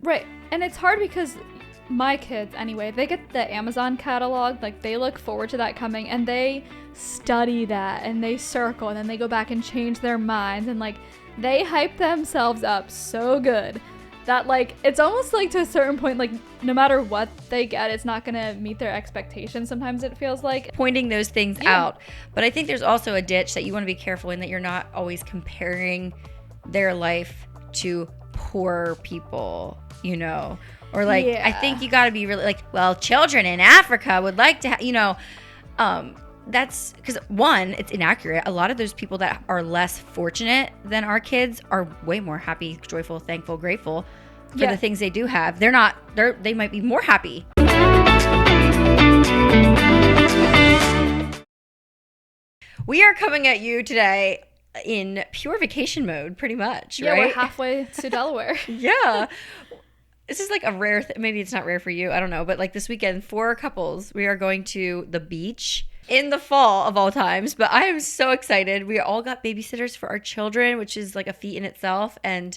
Right. And it's hard because my kids, anyway, they get the Amazon catalog. Like, they look forward to that coming, and they study that, and they circle, and then they go back and change their minds, and, like, they hype themselves up so good that, like, it's almost like to a certain point, like, no matter what they get, it's not gonna meet their expectations. Sometimes it feels like pointing those things out. But I think there's also a ditch that you want to be careful in, that you're not always comparing their life to poor people, you know, or like, I think you got to be really like, well, children in Africa would like to that's because, one, it's inaccurate. A lot of those people that are less fortunate than our kids are way more happy, joyful, thankful, grateful for the things they do have. They might be more happy. We are coming at you today in pure vacation mode, pretty much, right? Yeah, we're halfway to Delaware. Yeah. This is like a rare maybe it's not rare for you, I don't know, but like this weekend, 4 couples, we are going to the beach in the fall of all times. But I am so excited. We all got babysitters for our children, which is like a feat in itself, and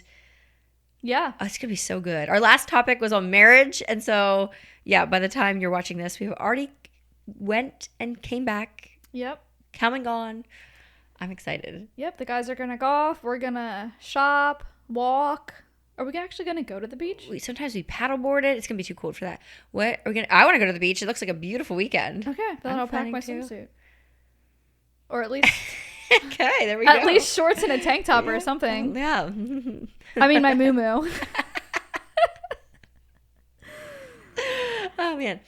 it's gonna be so good. Our last topic was on marriage, and so by the time you're watching this, we've already went and came back. Come and gone. I'm excited. The guys are gonna golf, we're gonna shop, walk. Are we actually going to go to the beach? Sometimes we paddleboard it. It's going to be too cold for that. What? I want to go to the beach. It looks like a beautiful weekend. Okay. Then I'll pack my swimsuit. Or at least... Okay, there we go. At least shorts and a tank top or something. Yeah. I mean, my moo-moo. Oh, man.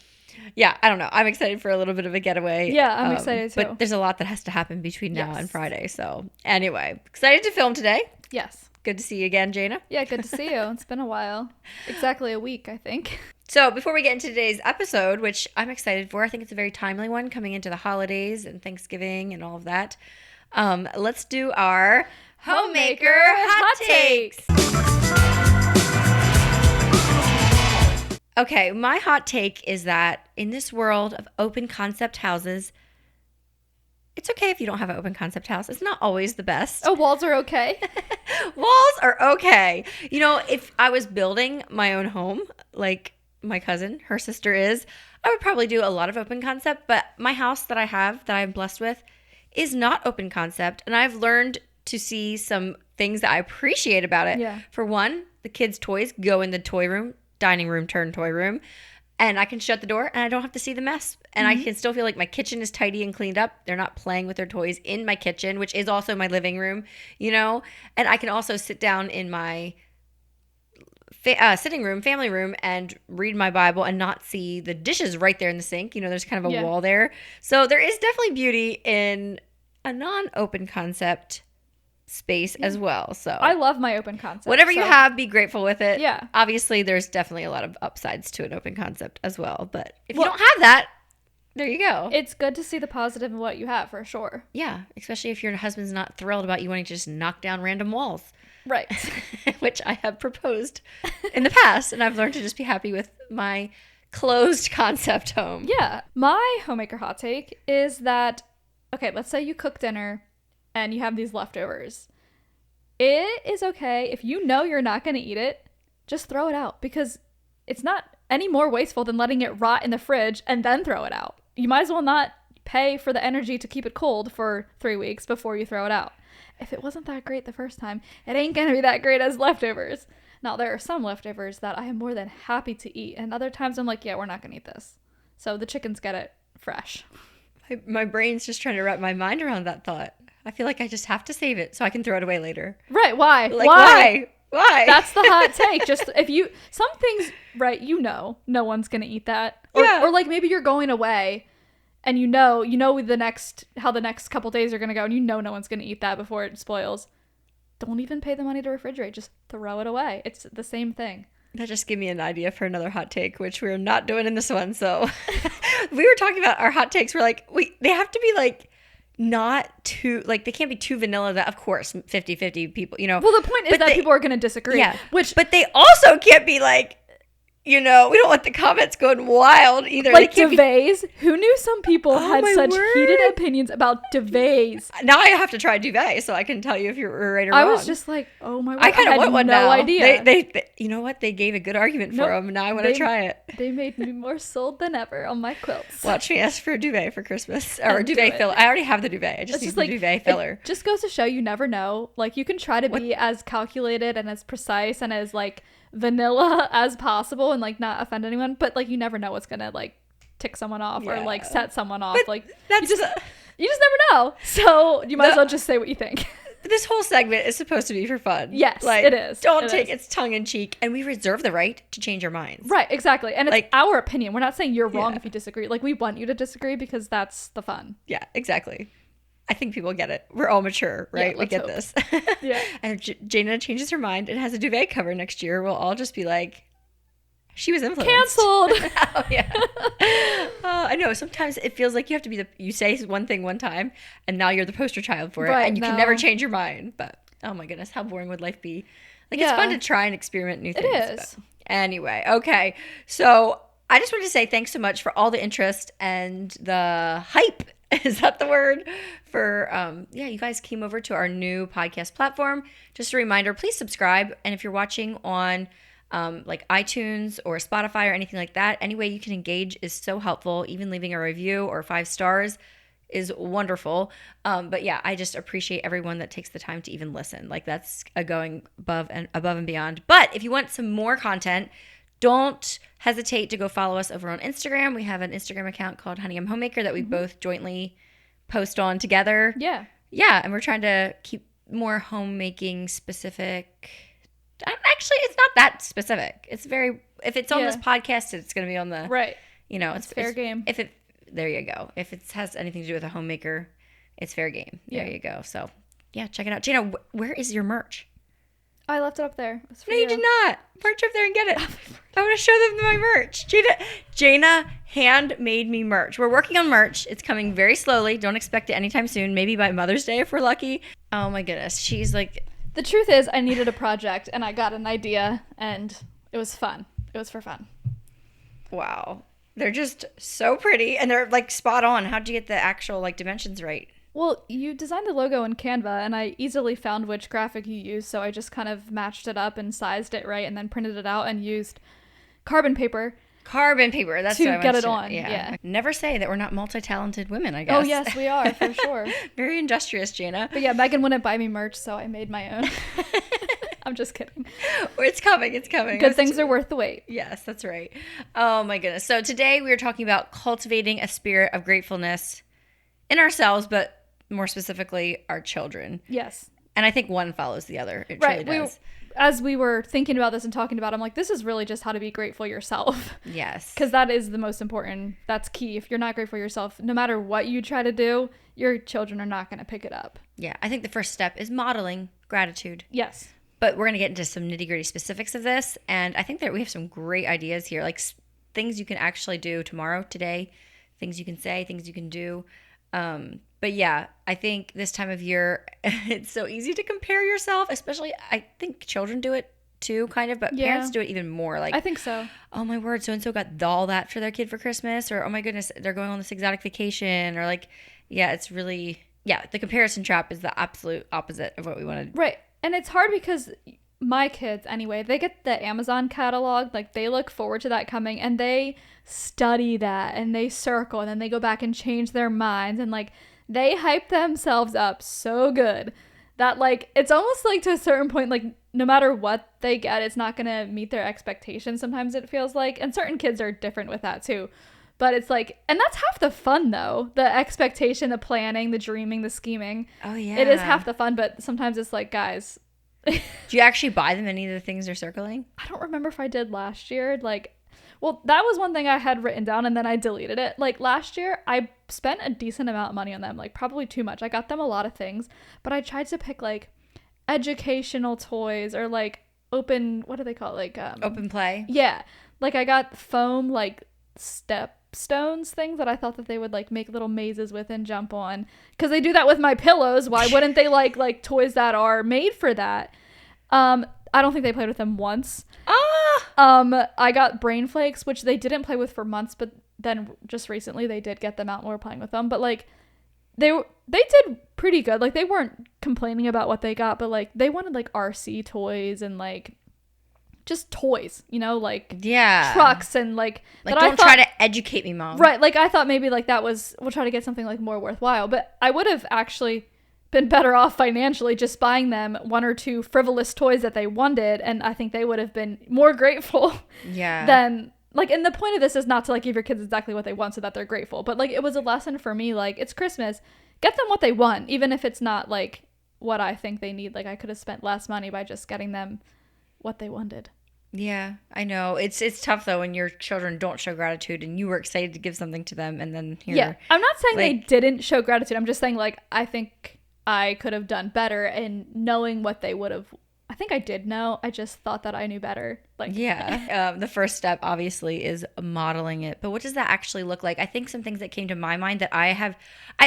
Yeah, I don't know. I'm excited for a little bit of a getaway. Yeah, I'm excited too. But there's a lot that has to happen between now and Friday. So anyway, excited to film today. Yes. Good to see you again, Jana. Yeah, good to see you. It's been a while. Exactly a week, I think. So before we get into today's episode, which I'm excited for, I think it's a very timely one coming into the holidays and Thanksgiving and all of that. Let's do our Homemaker Hot Takes. Okay, my hot take is that in this world of open concept houses, it's okay if you don't have an open concept house. It's not always the best. Oh, walls are okay? Walls are okay. You know, if I was building my own home, like my cousin, her sister is, I would probably do a lot of open concept. But my house that I have, that I'm blessed with, is not open concept. And I've learned to see some things that I appreciate about it. Yeah. For one, the kids' toys go in the toy room, dining room turned toy room. And I can shut the door and I don't have to see the mess. And I can still feel like my kitchen is tidy and cleaned up. They're not playing with their toys in my kitchen, which is also my living room, you know? And I can also sit down in my sitting room, family room, and read my Bible and not see the dishes right there in the sink. You know, there's kind of a wall there. So there is definitely beauty in a non-open concept space as well. So I love my open concept. Whatever you have, be grateful with it. Yeah. Obviously, there's definitely a lot of upsides to an open concept as well. But if you don't have that, there you go. It's good to see the positive in what you have, for sure. Yeah, especially if your husband's not thrilled about you wanting to just knock down random walls. Right. Which I have proposed in the past, and I've learned to just be happy with my closed concept home. Yeah. My homemaker hot take is that, okay, let's say you cook dinner and you have these leftovers. It is okay if you know you're not going to eat it, just throw it out, because it's not any more wasteful than letting it rot in the fridge and then throw it out. You might as well not pay for the energy to keep it cold for 3 weeks before you throw it out. If it wasn't that great the first time, it ain't going to be that great as leftovers. Now, there are some leftovers that I am more than happy to eat, and other times I'm like, yeah, we're not going to eat this. So the chickens get it fresh. My brain's just trying to wrap my mind around that thought. I feel like I just have to save it so I can throw it away later. Right. Why? Like, why? That's the hot take. Just if you, some things, right, you know, no one's going to eat that. Or like maybe you're going away and you know how the next couple days are going to go, and you know no one's going to eat that before it spoils. Don't even pay the money to refrigerate. Just throw it away. It's the same thing. That just gave me an idea for another hot take, which we're not doing in this one. So we were talking about our hot takes. We're like, they have to be like, not too, like, they can't be too vanilla that, of course, 50-50 people, you know. Well, the point is that people are going to disagree. Yeah. But they also can't be like we don't want the comments going wild either. Like duvets. Who knew some people had such heated opinions about duvets? Now I have to try a duvet so I can tell you if you're right or wrong. I was just like, oh my word. I kind of want one now. Idea. They you know what? They gave a good argument for them. Now I want to try it. They made me more sold than ever on my quilts. Watch me ask for a duvet for Christmas. Or a duvet filler. I already have the duvet. I just need the duvet filler. It just goes to show you never know. Like, you can try to be as calculated and as precise and as, like, vanilla as possible and, like, not offend anyone. But, like, you never know what's going to, like, tick someone off or, like, set someone off. But like, you just never know. So you might as well just say what you think. This whole segment is supposed to be for fun. Yes, it is. Don't take it's tongue in cheek, and we reserve the right to change our minds. Right, exactly. And it's our opinion. We're not saying you're wrong if you disagree. Like, we want you to disagree because that's the fun. Yeah, exactly. I think people get it. We're all mature, right? Yeah, we get this. Yeah. And if Jaina changes her mind and has a duvet cover next year, we'll all just be like, she was influenced. Canceled. Oh, yeah. I know. Sometimes it feels like you have to be you say one thing one time, and now you're the poster child for it, and you can never change your mind. But oh my goodness, how boring would life be? Like, it's fun to try and experiment new things. It is. Anyway, okay. So I just wanted to say thanks so much for all the interest and the hype. Is that the word? For you guys came over to our new podcast platform. Just a reminder, please subscribe. And if you're watching on like iTunes or Spotify or anything like that, any way you can engage is so helpful. Even leaving a review or 5 stars is wonderful. But yeah, I just appreciate everyone that takes the time to even listen. Like, that's going above and beyond. But if you want some more content, don't hesitate to go follow us over on Instagram. We have an Instagram account called Honey I'm Homemaker that we both jointly post on together. Yeah. Yeah, and we're trying to keep more homemaking specific. Actually, it's not that specific. It's very, if it's on this podcast, it's going to be on the, right. It's fair game. There you go. If it has anything to do with a homemaker, it's fair game. There you go. So yeah, check it out. Jaina, where is your merch? I left it up there. No, you did not. March up there and get it. I want to show them my merch. Jaina handmade me merch. We're working on merch. It's coming very slowly. Don't expect it anytime soon. Maybe by Mother's Day if we're lucky. Oh my goodness. She's like... The truth is, I needed a project and I got an idea and it was fun. It was for fun. Wow. They're just so pretty and they're like spot on. How'd you get the actual like dimensions right? Well, you designed the logo in Canva, and I easily found which graphic you used, so I just kind of matched it up and sized it right, and then printed it out and used carbon paper. That's to what I get it on. Yeah. Never say that we're not multi-talented women, I guess. Oh, yes, we are, for sure. Very industrious, Jaina. But yeah, Megan wouldn't buy me merch, so I made my own. I'm just kidding. It's coming. Good things are worth the wait. Yes, that's right. Oh, my goodness. So today we are talking about cultivating a spirit of gratefulness in ourselves, but more specifically our children. Yes. And I think one follows the other. It truly does. As we were thinking about this and talking about it, I'm like, this is really just how to be grateful yourself. Yes. Because that is the most important. That's key. If you're not grateful yourself, no matter what you try to do, your children are not going to pick it up. Yeah. I think the first step is modeling gratitude. Yes. But we're going to get into some nitty-gritty specifics of this. And I think that we have some great ideas here, like things you can actually do tomorrow, today, things you can say, things you can do. But yeah, I think this time of year, it's so easy to compare yourself, especially I think children do it too, kind of, but parents do it even more. Like, I think so. Oh my word, so-and-so got all that for their kid for Christmas, or oh my goodness, they're going on this exotic vacation, or like, yeah, it's really, the comparison trap is the absolute opposite of what we want to. Right. And it's hard because my kids, anyway, they get the Amazon catalog, like they look forward to that coming, and they study that, and they circle, and then they go back and change their minds, and like, they hype themselves up so good that like it's almost like to a certain point, like no matter what they get, it's not gonna meet their expectations. Sometimes it feels like, and certain kids are different with that too, but it's like, and that's half the fun though, the expectation, the planning, the dreaming, the scheming. Oh yeah, it is half the fun. But sometimes it's like, guys, do you actually buy them any of the things they're circling? I don't remember if I did last year. Like, well, that was one thing I had written down and then I deleted it. Like last year, I spent a decent amount of money on them, like probably too much. I got them a lot of things, but I tried to pick like educational toys or like open, what do they call it? Like open play. Yeah. Like I got foam like stones things that I thought that they would like make little mazes with and jump on, because they do that with my pillows. Why wouldn't they like toys that are made for that? I don't think they played with them once. Ah! I got brain flakes, which they didn't play with for months, but then just recently they did get them out and were playing with them. But like they did pretty good. Like they weren't complaining about what they got, but like they wanted like RC toys and like just toys, you know, like trucks and like don't try to educate me, Mom. Right, like I thought maybe like we'll try to get something like more worthwhile, but I would have actually been better off financially just buying them one or two frivolous toys that they wanted, and I think they would have been more grateful than like, and the point of this is not to like give your kids exactly what they want so that they're grateful, but like it was a lesson for me, like it's Christmas, get them what they want, even if it's not like what I think they need. Like I could have spent less money by just getting them what they wanted. Yeah, I know. It's tough though when your children don't show gratitude and you were excited to give something to them and then I'm not saying they didn't show gratitude. I'm just saying like I think I could have done better in knowing what they would have. I think I did know. I just thought that I knew better. Like the first step obviously is modeling it. But what does that actually look like? I think some things that came to my mind that I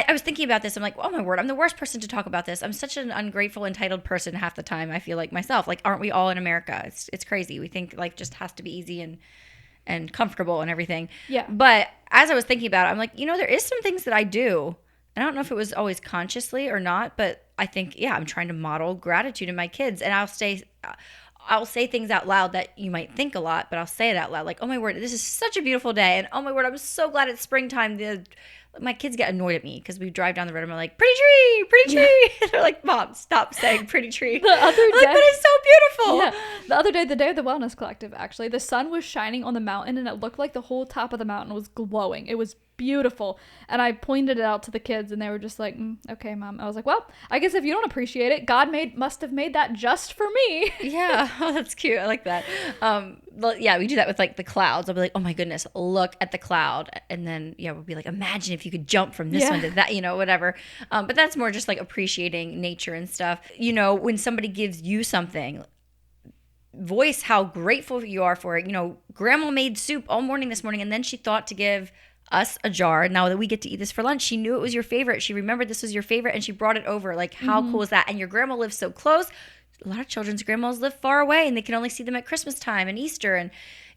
was thinking about this. I'm like, oh my word, I'm the worst person to talk about this. I'm such an ungrateful, entitled person half the time. I feel like myself. Like, aren't we all in America? It's crazy. We think life just has to be easy and comfortable and everything. Yeah. But as I was thinking about it, I'm like, there is some things that I do. I don't know if it was always consciously or not, but I think, I'm trying to model gratitude in my kids. And I'll say things out loud that you might think a lot, but I'll say it out loud. Like, oh my word, this is such a beautiful day. And oh my word, I'm so glad it's springtime. My kids get annoyed at me because we drive down the road and we're like, pretty tree. Yeah. They're like, Mom, stop saying pretty tree. The other day, but it's so beautiful. Yeah. The other day, the day of the Wellness Collective, actually, the sun was shining on the mountain and it looked like the whole top of the mountain was glowing. It was beautiful. And I pointed it out to the kids and they were just like, okay, Mom. I was like, well, I guess if you don't appreciate it, God must have made that just for me. Yeah. Oh, that's cute. I like that. We do that with like the clouds. I'll be like, oh my goodness, look at the cloud. And then, we'll be like, imagine if you could jump from this one to that, whatever. But that's more just like appreciating nature and stuff. When somebody gives you something, voice how grateful you are for it. Grandma made soup all morning this morning and then she thought to give us a jar. Now that we get to eat this for lunch, she knew it was your favorite. She remembered this was your favorite and she brought it over. Like, how cool is that? And your grandma lives so close. A lot of children's grandmas live far away and they can only see them at Christmas time and Easter and,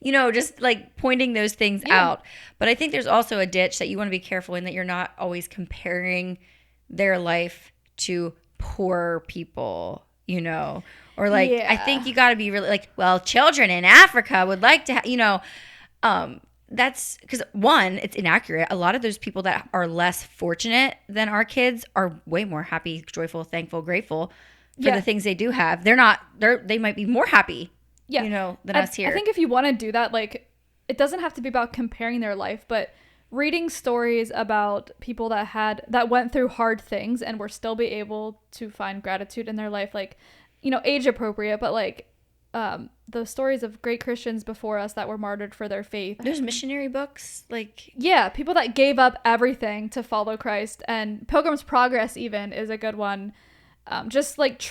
just like pointing those things out. But I think there's also a ditch that you want to be careful in, that you're not always comparing their life to poor people, or like, I think you got to be really like, well, children in Africa would like to, that's because, one, it's inaccurate. A lot of those people that are less fortunate than our kids are way more happy, joyful, thankful, grateful for the things they do have. They might be more happy, than us here. I think if you want to do that, like, it doesn't have to be about comparing their life, but reading stories about people that went through hard things and were still be able to find gratitude in their life, like, age appropriate, but like, the stories of great Christians before us that were martyred for their faith. There's missionary books, like... Yeah, people that gave up everything to follow Christ. And Pilgrim's Progress even is a good one. Just like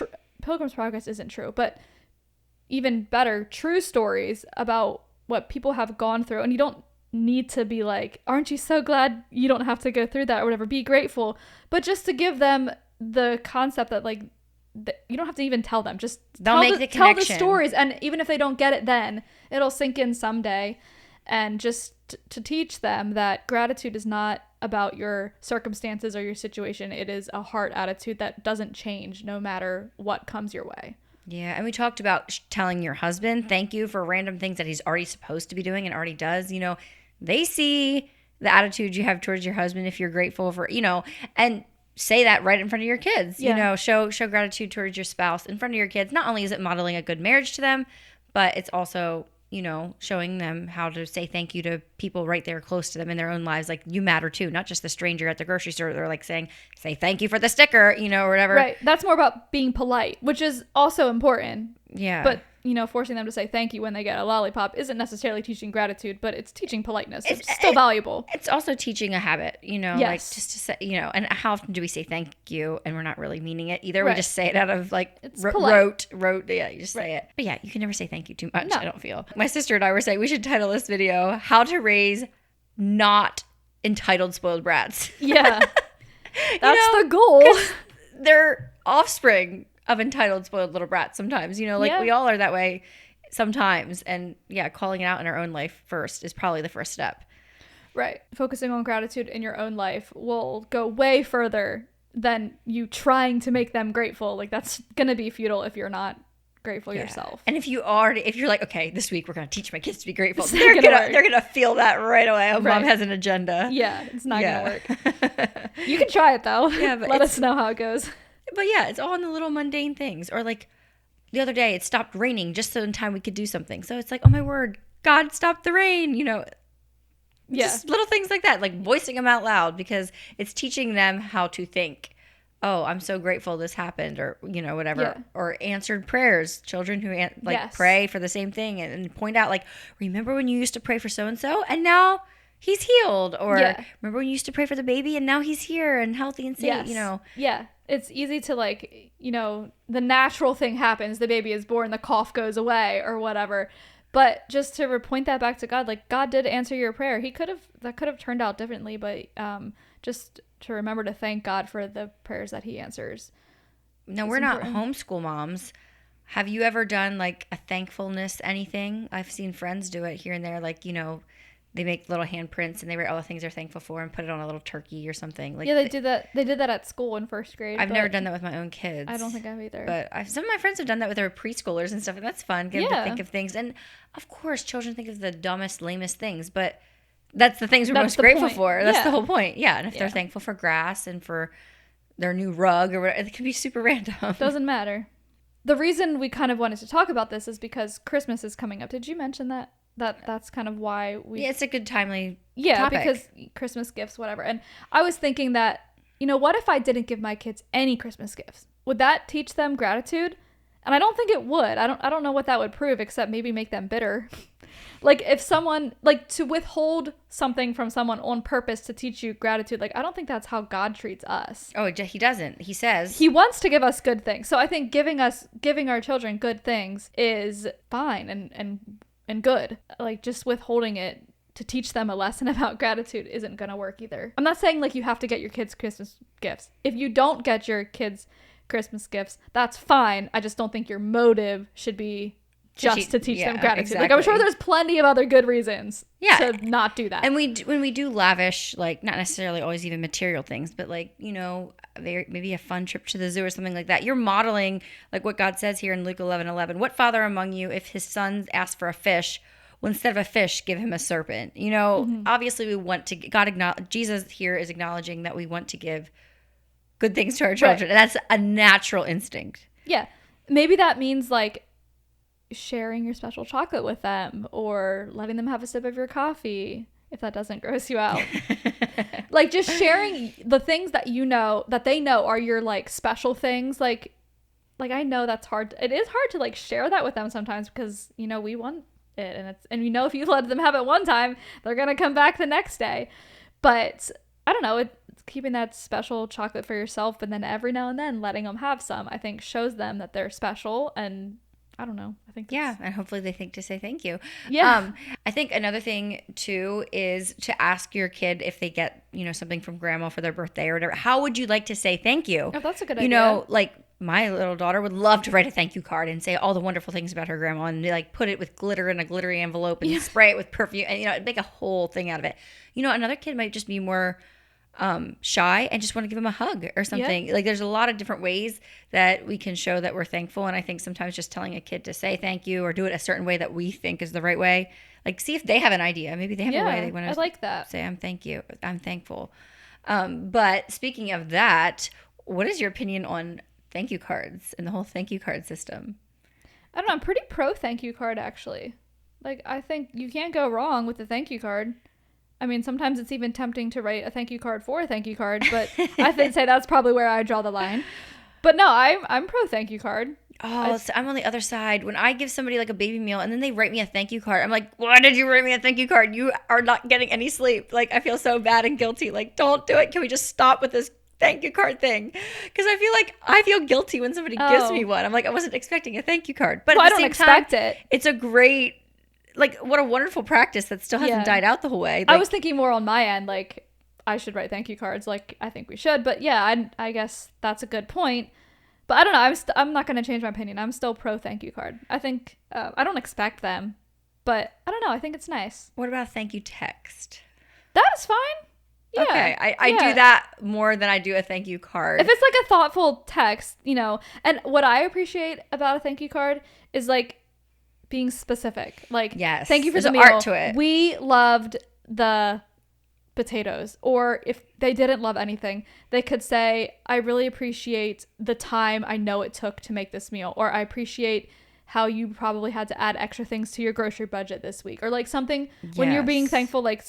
Pilgrim's Progress isn't true, but even better, true stories about what people have gone through. And you don't need to be like, aren't you so glad you don't have to go through that or whatever? Be grateful. But just to give them the concept that like, you don't have to even tell them, just tell the stories, and even if they don't get it then, it'll sink in someday. And just to teach them that gratitude is not about your circumstances or your situation. It is a heart attitude that doesn't change no matter what comes your way. Yeah, and we talked about telling your husband thank you for random things that he's already supposed to be doing and already does. They see the attitude you have towards your husband if you're grateful for, and say that right in front of your kids. Show gratitude towards your spouse in front of your kids. Not only is it modeling a good marriage to them, but it's also, showing them how to say thank you to people right there close to them in their own lives. Like, you matter too, not just the stranger at the grocery store. They're like say thank you for the sticker, or whatever. Right. That's more about being polite, which is also important. Yeah. But, forcing them to say thank you when they get a lollipop isn't necessarily teaching gratitude, but it's teaching politeness. It's still valuable. It's also teaching a habit, yes. Like just to say, and how often do we say thank you and we're not really meaning it either? Right. We just say it out of like rote. Yeah, you just say it. But yeah, you can never say thank you too much, no. I don't feel. My sister and I were saying we should title this video, How to Raise Not Entitled Spoiled Brats. Yeah. That's the goal. Their offspring of entitled, spoiled little brats sometimes, you know, like we all are that way sometimes. And yeah, calling it out in our own life first is probably the first step. Right. Focusing on gratitude in your own life will go way further than you trying to make them grateful. Like, that's going to be futile if you're not grateful yourself. And if you're like, okay, this week we're going to teach my kids to be grateful, they're gonna feel that right away. Mom has an agenda. Yeah, it's not gonna work. You can try it though. Yeah, but let us know how it goes. But yeah, it's all in the little mundane things. Or like the other day, it stopped raining just so in time we could do something. So it's like, oh my word, God stopped the rain. You know, just little things like that, like voicing them out loud, because it's teaching them how to think. Oh, I'm so grateful this happened, or, you know, whatever. Yeah. Or answered prayers. Children who pray for the same thing and point out, like, remember when you used to pray for so-and-so and now he's healed? Or remember when you used to pray for the baby and now he's here and healthy and safe, you know? Yeah. It's easy to, like, you know, the natural thing happens. The baby is born, the cough goes away or whatever. But just to point that back to God, like, God did answer your prayer. That could have turned out differently, but just to remember to thank God for the prayers that he answers. No, we're not homeschool moms. Have you ever done like a thankfulness anything? I've seen friends do it here and there. Like, you know, they make little handprints and they write all the things they're thankful for and put it on a little turkey or something. Like, yeah, they did that. They did that at school in first grade. I've never done that with my own kids. I don't think I've either. But some of my friends have done that with their preschoolers and stuff, and that's fun. Get them to think of things. And of course, children think of the dumbest, lamest things, but that's the things we're most grateful for. That's the whole point. Yeah. And if they're thankful for grass and for their new rug or whatever, it could be super random. Doesn't matter. The reason we kind of wanted to talk about this is because Christmas is coming up. Did you mention that? That's kind of why we... Yeah, it's a good timely topic. Because Christmas gifts, whatever. And I was thinking that, you know, what if I didn't give my kids any Christmas gifts? Would that teach them gratitude? And I don't think it would. I don't know what that would prove, except maybe make them bitter. Like, if someone, like, to withhold something from someone on purpose to teach you gratitude, like, I don't think that's how God treats us. Oh, he doesn't. He says he wants to give us good things. So I think giving our children good things is fine and good. Like, just withholding it to teach them a lesson about gratitude isn't going to work either. I'm not saying, like, you have to get your kids Christmas gifts. If you don't get your kids Christmas gifts, that's fine. I just don't think your motive should be to teach them gratitude. Exactly. Like, I'm sure there's plenty of other good reasons to not do that. And when we do lavish, like, not necessarily always even material things, but, like, you know, maybe a fun trip to the zoo or something like that, you're modeling, like, what God says here in Luke 11:11. What father among you, if his son asks for a fish, will instead of a fish give him a serpent? You know, obviously we want to, Jesus here is acknowledging that we want to give good things to our children. Right. And that's a natural instinct. Yeah. Maybe that means, like, sharing your special chocolate with them or letting them have a sip of your coffee, if that doesn't gross you out. Like, just sharing the things that you know, that they know are your, like, special things. Like I know that's hard. It is hard to, like, share that with them sometimes because, you know, we want it, and you know, if you let them have it one time, they're gonna come back the next day. But I don't know, it's keeping that special chocolate for yourself, and then every now and then letting them have some, I think shows them that they're special. And I don't know. I think and hopefully they think to say thank you. Yeah. I think another thing too is to ask your kid if they get, you know, something from grandma for their birthday or whatever. How would you like to say thank you? Oh, that's a good idea. You know, like, my little daughter would love to write a thank you card and say all the wonderful things about her grandma and, like, put it with glitter in a glittery envelope and spray it with perfume and, you know, make a whole thing out of it. You know, another kid might just be more shy and just want to give them a hug or something. Like, there's a lot of different ways that we can show that we're thankful. And I think sometimes just telling a kid to say thank you or do it a certain way that we think is the right way, like, see if they have an idea. Maybe they have a way they want to like that. Say, I'm thankful. But speaking of that, what is your opinion on thank you cards and the whole thank you card system? I don't know. I'm pretty pro thank you card, actually. Like, I think you can't go wrong with the thank you card. I mean, sometimes it's even tempting to write a thank you card for a thank you card, but I think that's probably where I draw the line. But no, I'm pro thank you card. Oh, so I'm on the other side. When I give somebody, like, a baby meal and then they write me a thank you card, I'm like, why did you write me a thank you card? You are not getting any sleep. Like, I feel so bad and guilty. Like, don't do it. Can we just stop with this thank you card thing? Because I feel guilty when somebody gives me one. I'm like, I wasn't expecting a thank you card. But I don't expect it. It's a great, like, what a wonderful practice that still hasn't died out the whole way. Like, I was thinking more on my end, like, I should write thank you cards. Like, I think we should. But yeah, I guess that's a good point. But I don't know. I'm not going to change my opinion. I'm still pro thank you card. I think I don't expect them, but I don't know. I think it's nice. What about a thank you text? That is fine. Yeah. Okay, I do that more than I do a thank you card. If it's like a thoughtful text, you know, and what I appreciate about a thank you card is like being specific. Like, yes, thank you for the meal. Art to it. We loved the potatoes. Or if they didn't love anything, they could say, I really appreciate the time I know it took to make this meal. Or I appreciate how you probably had to add extra things to your grocery budget this week. Or like something when you're being thankful, like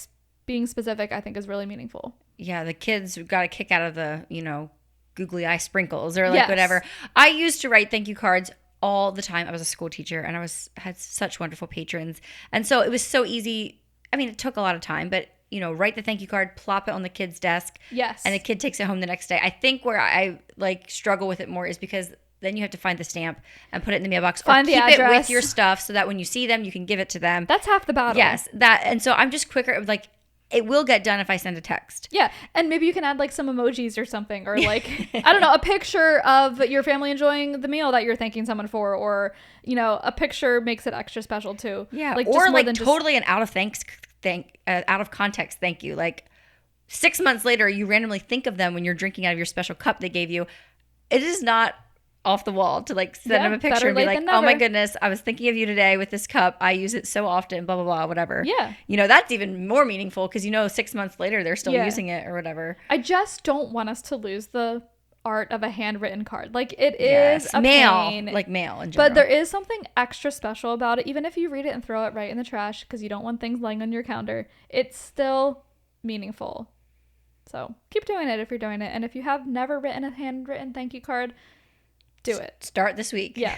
being specific, I think is really meaningful. Yeah, the kids got a kick out of the, you know, googly eye sprinkles or like whatever. I used to write thank you cards all the time. I was a school teacher and I had such wonderful patrons. And so it was so easy. I mean, it took a lot of time, but you know, write the thank you card, plop it on the kid's desk. Yes. And the kid takes it home the next day. I think where I like struggle with it more is because then you have to find the stamp and put it in the mailbox. Find the address. Keep it with your stuff so that when you see them, you can give it to them. That's half the battle. Yes. And so I'm just quicker. Like, it will get done if I send a text. Yeah. And maybe you can add like some emojis or something, or like, I don't know, a picture of your family enjoying the meal that you're thanking someone for, or, you know, a picture makes it extra special too. Yeah. Like, or like totally an out of context thank you. Like 6 months later, you randomly think of them when you're drinking out of your special cup they gave you. It is not off the wall to like send them a picture and be like, oh my goodness, I was thinking of you today with this cup. I use it so often, blah, blah, blah, whatever. Yeah. You know, that's even more meaningful because, you know, 6 months later, they're still using it or whatever. I just don't want us to lose the art of a handwritten card. Like, it is a pain. Like mail in general. But there is something extra special about it. Even if you read it and throw it right in the trash because you don't want things lying on your counter, it's still meaningful. So keep doing it if you're doing it. And if you have never written a handwritten thank you card, do it. Start this week. Yeah.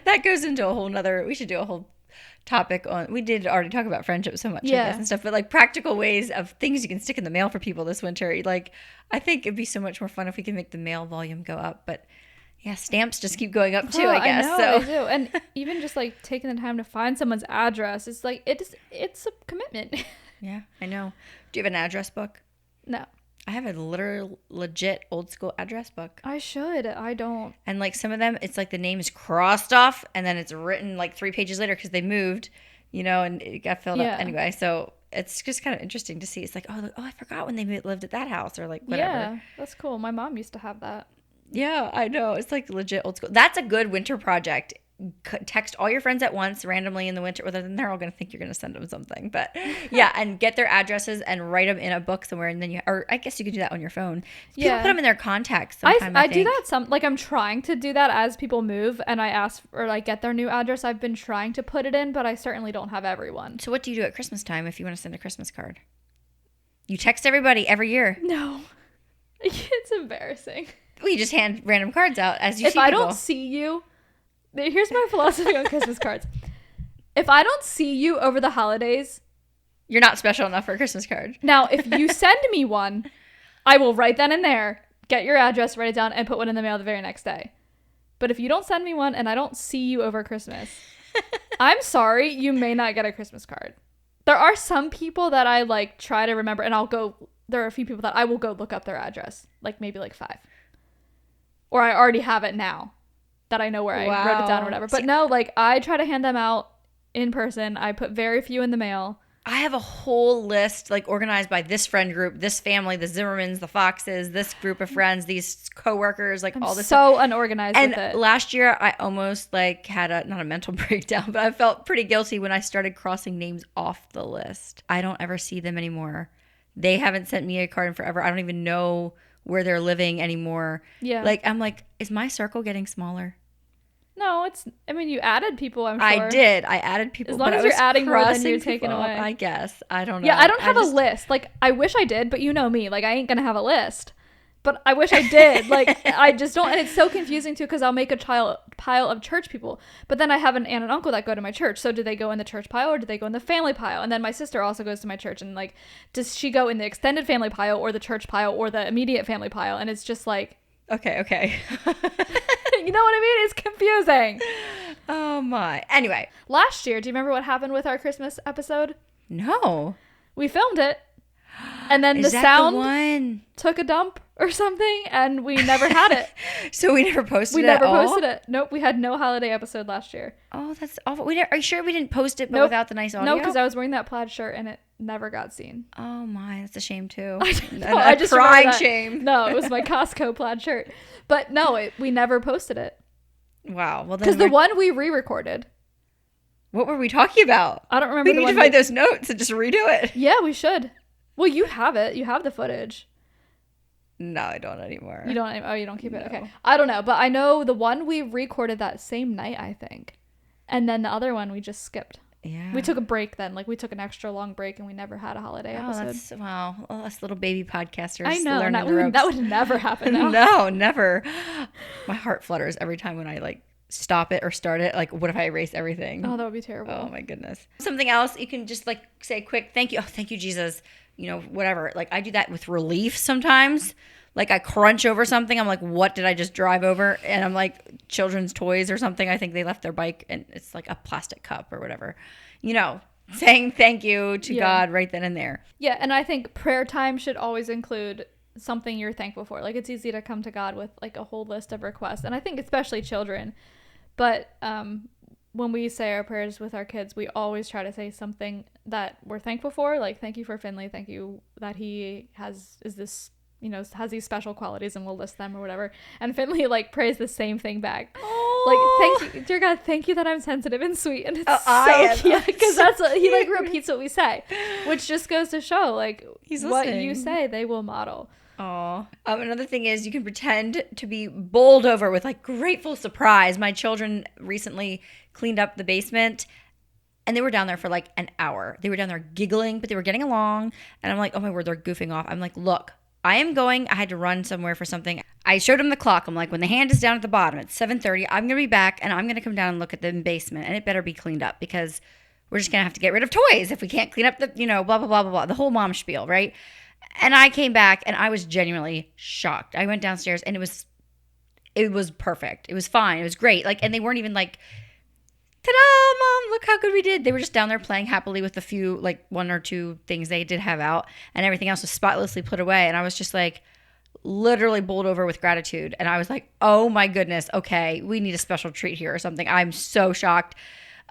That goes into a whole nother, we should do a whole topic on, we did already talk about friendship so much, I guess, and stuff, but like practical ways of things you can stick in the mail for people this winter. Like, I think it'd be so much more fun if we could make the mail volume go up, but yeah, stamps just keep going up too, I guess. I know, they do. And even just like taking the time to find someone's address, it's like, it's a commitment. Yeah, I know. Do you have an address book? No. I have a literal, legit old school address book. I should. I don't. And like some of them, it's like the name is crossed off and then it's written like 3 pages later because they moved, you know, and it got filled up anyway. So it's just kind of interesting to see. It's like, oh, I forgot when they lived at that house or like whatever. Yeah, that's cool. My mom used to have that. Yeah, I know. It's like legit old school. That's a good winter project. Text all your friends at once randomly in the winter, other than they're all going to think you're going to send them something, but yeah, and get their addresses and write them in a book somewhere, and then or I guess you could do that on your phone. People put them in their contacts sometime, I do that like I'm trying to do that as people move and I ask or like get their new address. I've been trying to put it in, but I certainly don't have everyone. So what do you do at Christmas time if you want to send a Christmas card? You text everybody every year. No. It's embarrassing. We just hand random cards out as you see people. If I don't see you, here's my philosophy on Christmas cards. If I don't see you over the holidays, you're not special enough for a Christmas card. Now, if you send me one, I will write that in there, get your address, write it down, and put one in the mail the very next day. But if you don't send me one and I don't see you over Christmas, I'm sorry, you may not get a Christmas card. There are some people that I like try to remember, and there are a few people that I will go look up their address, like maybe like 5. Or I already have it now that I know where I wrote it down or whatever. But no, like I try to hand them out in person. I put very few in the mail. I have a whole list like organized by this friend group, this family, the Zimmermans, the Foxes, this group of friends, these coworkers, like all this so stuff. Unorganized and with it. Last year I almost like had not a mental breakdown, but I felt pretty guilty when I started crossing names off the list. I don't ever see them anymore. They haven't sent me a card in forever. I don't even know where they're living anymore. Yeah. Like, I'm like, is my circle getting smaller? No, you added people, I'm sure. I did. I added people. As long as you're adding more than you're taking away. I guess. I don't know. Yeah, I don't have a list. Like, I wish I did, but you know me. Like, I ain't going to have a list. But I wish I did. Like, I just don't. And it's so confusing, too, because I'll make a pile of church people. But then I have an aunt and uncle that go to my church. So do they go in the church pile or do they go in the family pile? And then my sister also goes to my church. And, like, does she go in the extended family pile or the church pile or the immediate family pile? And it's just like... Okay. You know what I mean? It's confusing. Oh, my. Anyway. Last year, do you remember what happened with our Christmas episode? No. We filmed it. And then Is the that sound the one? took a dump or something, and we never had it. So we never posted We it never at all? posted it. Nope, we had no holiday episode last year. Oh, that's awful. Are you sure we didn't post it, but Nope. without the nice audio? No, because I was wearing that plaid shirt, and it never got seen. Oh my, that's a shame too. I just crying remember that. shame. No, it was my Costco plaid shirt. But no, we never posted it. Wow. Well, then Because the one we re-recorded. what were we talking about? I don't remember. We need to find those notes and just redo it. Yeah, we should. Well, you have it. You have the footage. No, I don't anymore. You don't. Oh, you don't keep it. No. Okay. I don't know, but I know the one we recorded that same night, I think, and then the other one we just skipped. Yeah. We took a break then. Like we took an extra long break, and we never had a holiday episode. That's wow. Well, us little baby podcasters. I know. learning the That ropes. would never happen. Now. No, never. My heart flutters every time when I like stop it or start it. Like, what if I erase everything? Oh, that would be terrible. Oh my goodness. Something else you can just like say quick thank you. Oh, thank you, Jesus. You know, whatever. Like I do that with relief sometimes. Like I crunch over something. I'm like, what did I just drive over? And I'm like, children's toys or something. I think they left their bike and it's like a plastic cup or whatever. You know, saying thank you to God right then and there. Yeah, and I think prayer time should always include something you're thankful for. Like it's easy to come to God with like a whole list of requests. And I think especially children. But when we say our prayers with our kids, we always try to say something that we're thankful for. Like, thank you for Finley. Thank you that he has these special qualities, and we'll list them or whatever. And Finley like prays the same thing back. Like, thank you, dear God, thank you that I'm sensitive and sweet. And it's so cute because that's what he like repeats what we say, which just goes to show like He's what listening. you say, they will model. Oh, another thing is you can pretend to be bowled over with like grateful surprise. My children recently cleaned up the basement and they were down there for like an hour. They were down there giggling, but they were getting along. And I'm like, oh my word, they're goofing off. I'm like, look, I had to run somewhere for something. I showed them the clock. I'm like, when the hand is down at the bottom, it's 7:30. I'm going to be back and I'm going to come down and look at the basement and it better be cleaned up because we're just going to have to get rid of toys if we can't clean up the, blah, blah, blah, blah, blah, the whole mom spiel, right? And I came back and I was genuinely shocked. I went downstairs and it was perfect. It was fine. It was great. Like, and they weren't even like, ta-da, Mom, look how good we did. They were just down there playing happily with a few, like one or two things they did have out and everything else was spotlessly put away. And I was just like literally bowled over with gratitude. And I was like, oh my goodness, okay, we need a special treat here or something. I'm so shocked.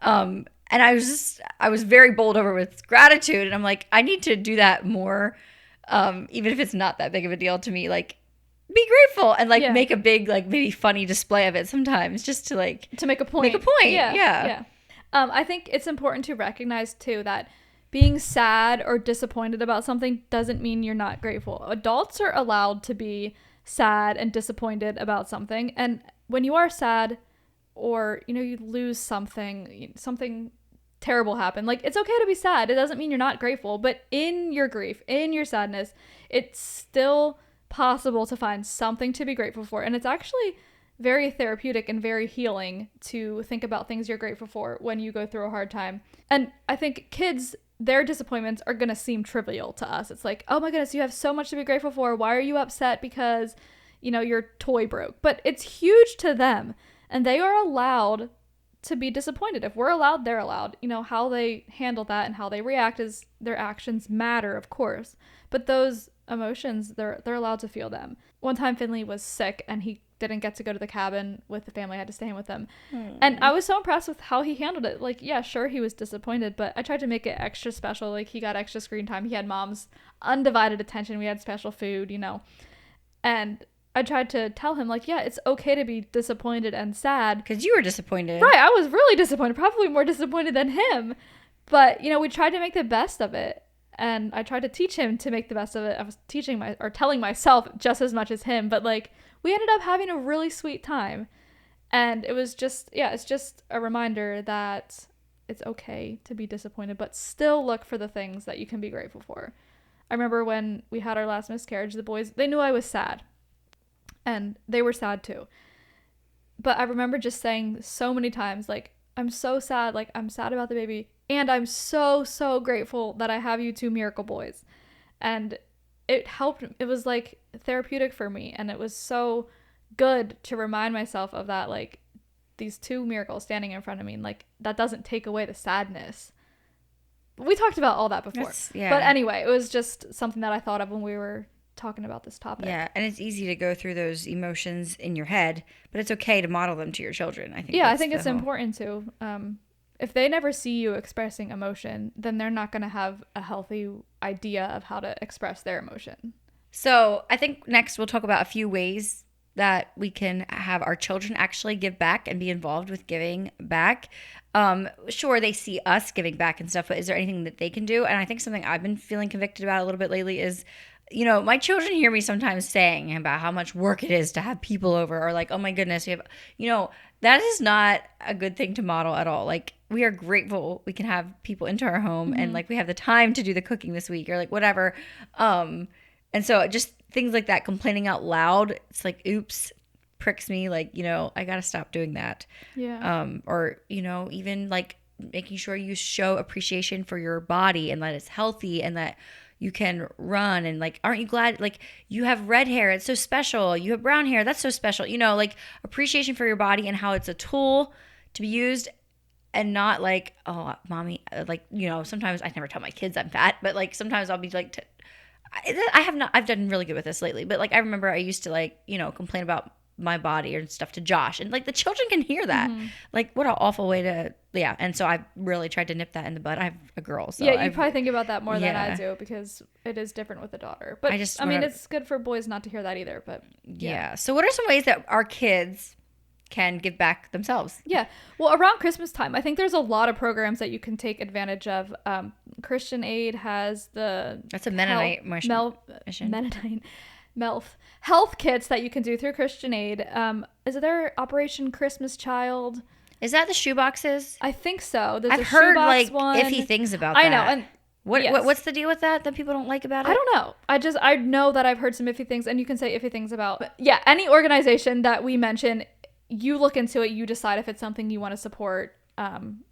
And I was very bowled over with gratitude. And I'm like, I need to do that more. Even if it's not that big of a deal to me, like be grateful and like make a big, like maybe funny display of it sometimes just to like to make a point. Yeah. I think it's important to recognize too that being sad or disappointed about something doesn't mean you're not grateful. Adults are allowed to be sad and disappointed about something. And when you are sad or, you lose something terrible happened, like it's okay to be sad. It doesn't mean you're not grateful, but in your grief, in your sadness, it's still possible to find something to be grateful for. And it's actually very therapeutic and very healing to think about things you're grateful for when you go through a hard time. And I think kids, their disappointments are going to seem trivial to us. It's like, oh my goodness, you have so much to be grateful for. Why are you upset because, your toy broke? But it's huge to them. And they are allowed to be disappointed. If we're allowed, they're allowed. How they handle that and how they react is their actions matter, of course. But those emotions, they're allowed to feel them. One time Finley was sick and he didn't get to go to the cabin with the family. I had to stay in with them. And I was so impressed with how he handled it. Like, yeah, sure, he was disappointed, but I tried to make it extra special. Like, he got extra screen time. He had Mom's undivided attention. We had special food, And I tried to tell him, like, yeah, it's okay to be disappointed and sad. Because you were disappointed. Right, I was really disappointed. Probably more disappointed than him. But, we tried to make the best of it. And I tried to teach him to make the best of it. I was telling myself just as much as him. But, like, we ended up having a really sweet time. And it was just, it's just a reminder that it's okay to be disappointed, but still look for the things that you can be grateful for. I remember when we had our last miscarriage, the boys, they knew I was sad. And they were sad too. But I remember just saying so many times, like, I'm so sad. Like, I'm sad about the baby. And I'm so, so grateful that I have you two miracle boys. And it helped. It was like therapeutic for me. And it was so good to remind myself of that, like, these two miracles standing in front of me. And like, that doesn't take away the sadness. We talked about all that before. Yeah. But anyway, it was just something that I thought of when we were talking about this topic. Yeah, and it's easy to go through those emotions in your head, but it's okay to model them to your children. I think. Yeah, I think it's important to. If they never see you expressing emotion, then they're not going to have a healthy idea of how to express their emotion. So I think next we'll talk about a few ways that we can have our children actually give back and be involved with giving back. Sure, they see us giving back and stuff, but is there anything that they can do? And I think something I've been feeling convicted about a little bit lately is, you know, my children hear me sometimes saying about how much work it is to have people over, or like, oh my goodness, we have, you know, that is not a good thing to model at all. Like, we are grateful we can have people into our home and like we have the time to do the cooking this week or like whatever. And so just things like that, complaining out loud, it's like, oops, pricks me. Like, you know, I got to stop doing that. Yeah. Or, you know, even like making sure you show appreciation for your body and that it's healthy and that you can run, and like, aren't you glad, like, you have red hair, it's so special, you have brown hair, that's so special, you know, like appreciation for your body and how it's a tool to be used, and not like, oh, mommy, like, you know, sometimes I never tell my kids I'm fat, but like sometimes I'll be like, I've done really good with this lately, but like I remember I used to like, you know, complain about my body and stuff to Josh, and like the children can hear that. Like, what an awful way to, yeah. And so I really tried to nip that in the bud. I have a girl, so yeah, you probably think about that more than I do, because it is different with a daughter. But I mean, it's good for boys not to hear that either. But yeah. So what are some ways that our kids can give back themselves? Yeah. Well, around Christmas time, I think there's a lot of programs that you can take advantage of. Christian Aid has that's a Mennonite mission. Mennonite health kits that you can do through Christian Aid. Is there Operation Christmas Child? Is that the shoe boxes? I think so. There's I've heard like iffy things about that. I know. And what's the deal with that people don't like about it? I don't know. I know that I've heard some iffy things, and you can say iffy things about. But yeah, any organization that we mention, you look into it, you decide if it's something you want to support.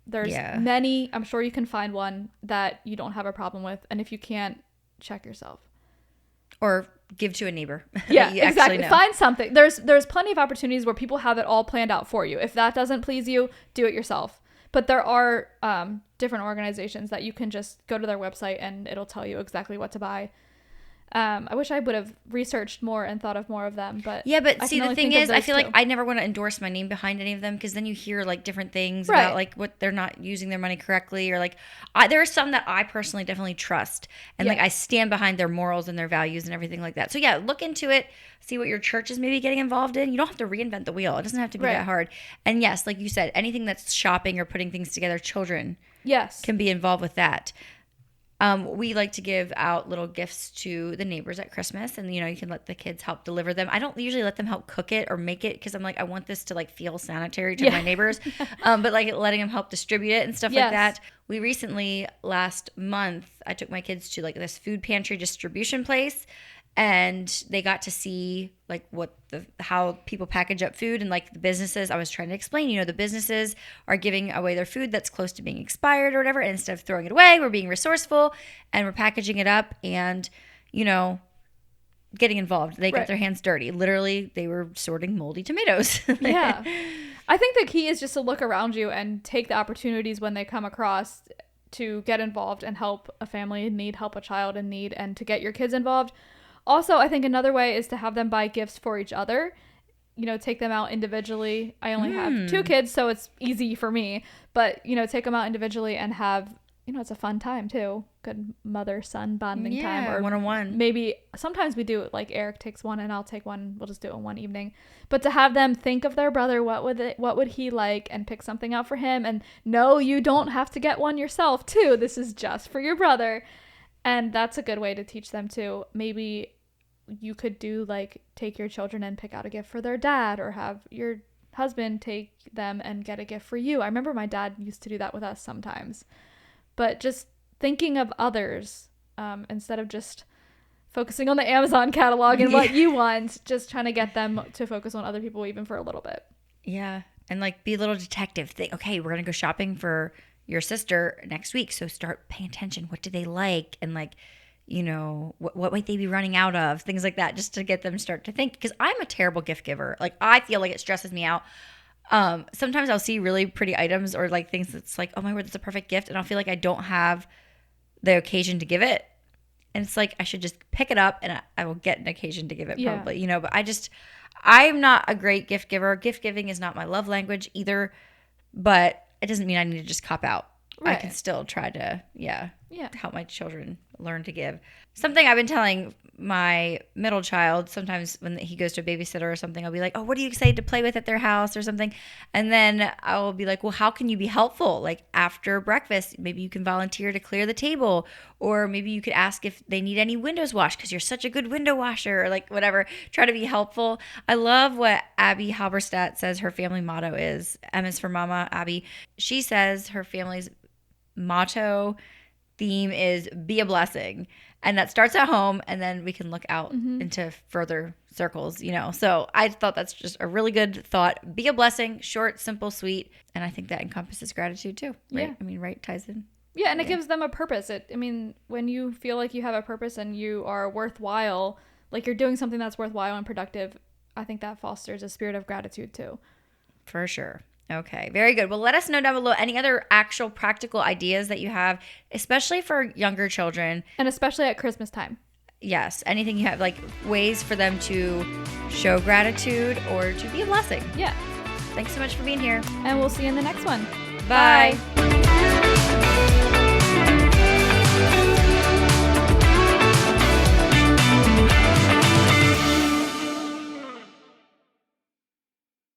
There's many, I'm sure you can find one that you don't have a problem with, and if you can't, check yourself. Or give to a neighbor. Yeah, exactly. Find something. There's plenty of opportunities where people have it all planned out for you. If that doesn't please you, do it yourself. But there are different organizations that you can just go to their website and it'll tell you exactly what to buy. I wish I would have researched more and thought of more of them, but yeah, but see, the thing is, I feel like I never want to endorse my name behind any of them, because then you hear like different things about like what they're not using their money correctly, or like there are some that I personally definitely trust, and like I stand behind their morals and their values and everything like that. So yeah, look into it, see what your church is maybe getting involved in. You don't have to reinvent the wheel. It doesn't have to be that hard. And yes, like you said, anything that's shopping or putting things together, children can be involved with that. We like to give out little gifts to the neighbors at Christmas, and, you know, you can let the kids help deliver them. I don't usually let them help cook it or make it, because I'm like, I want this to like feel sanitary to my neighbors. But like letting them help distribute it and stuff like that. We recently, last month, I took my kids to like this food pantry distribution place, and they got to see like how people package up food, and like the businesses. I was trying to explain, you know, the businesses are giving away their food that's close to being expired or whatever, and instead of throwing it away, we're being resourceful and we're packaging it up and, you know, getting involved. They got their hands dirty. Literally, they were sorting moldy tomatoes. Yeah. I think the key is just to look around you and take the opportunities when they come across to get involved and help a family in need, help a child in need, and to get your kids involved. Also, I think another way is to have them buy gifts for each other. You know, take them out individually. I only have 2 kids, so it's easy for me. But, you know, take them out individually and have, you know, it's a fun time too. Good mother-son bonding time. Or one-on-one. Maybe sometimes we do it like Eric takes one and I'll take one. We'll just do it in one evening. But to have them think of their brother, what would he like, and pick something out for him. And no, you don't have to get one yourself too. This is just for your brother. And that's a good way to teach them too. Maybe you could do like take your children and pick out a gift for their dad, or have your husband take them and get a gift for you. I remember my dad used to do that with us sometimes. But just thinking of others instead of just focusing on the Amazon catalog and what you want, just trying to get them to focus on other people even for a little bit. Yeah. And like be a little detective. Think, okay, we're going to go shopping for your sister next week, so start paying attention. What do they like? And like, you know, what might they be running out of? Things like that, just to get them to start to think. Because I'm a terrible gift giver. Like, I feel like it stresses me out. Sometimes I'll see really pretty items or like things that's like, oh my word, that's a perfect gift. And I'll feel like I don't have the occasion to give it. And it's like, I should just pick it up and I will get an occasion to give it probably, you know, but I'm not a great gift giver. Gift giving is not my love language either, but it doesn't mean I need to just cop out. Right. I can still try to, help my children learn to give. Something I've been telling my middle child, sometimes when he goes to a babysitter or something, I'll be like, oh, what are you excited to play with at their house or something? And then I will be like, well, how can you be helpful? Like after breakfast, maybe you can volunteer to clear the table, or maybe you could ask if they need any windows washed because you're such a good window washer, or like whatever. Try to be helpful. I love what Abby Halberstadt says her family motto is. M is for Mama, Abby. She says her family's motto theme is be a blessing. And that starts at home, and then we can look out into further circles, you know. So I thought that's just a really good thought. Be a blessing, short, simple, sweet. And I think that encompasses gratitude too, right? Yeah. I mean, right, ties in. Yeah, and it gives them a purpose. When you feel like you have a purpose and you are worthwhile, like you're doing something that's worthwhile and productive, I think that fosters a spirit of gratitude too. For sure. Okay, very good. Well, let us know down below any other actual practical ideas that you have, especially for younger children. And especially at Christmas time. Yes, anything you have, like ways for them to show gratitude or to be a blessing. Yeah. Thanks so much for being here. And we'll see you in the next one. Bye. Bye.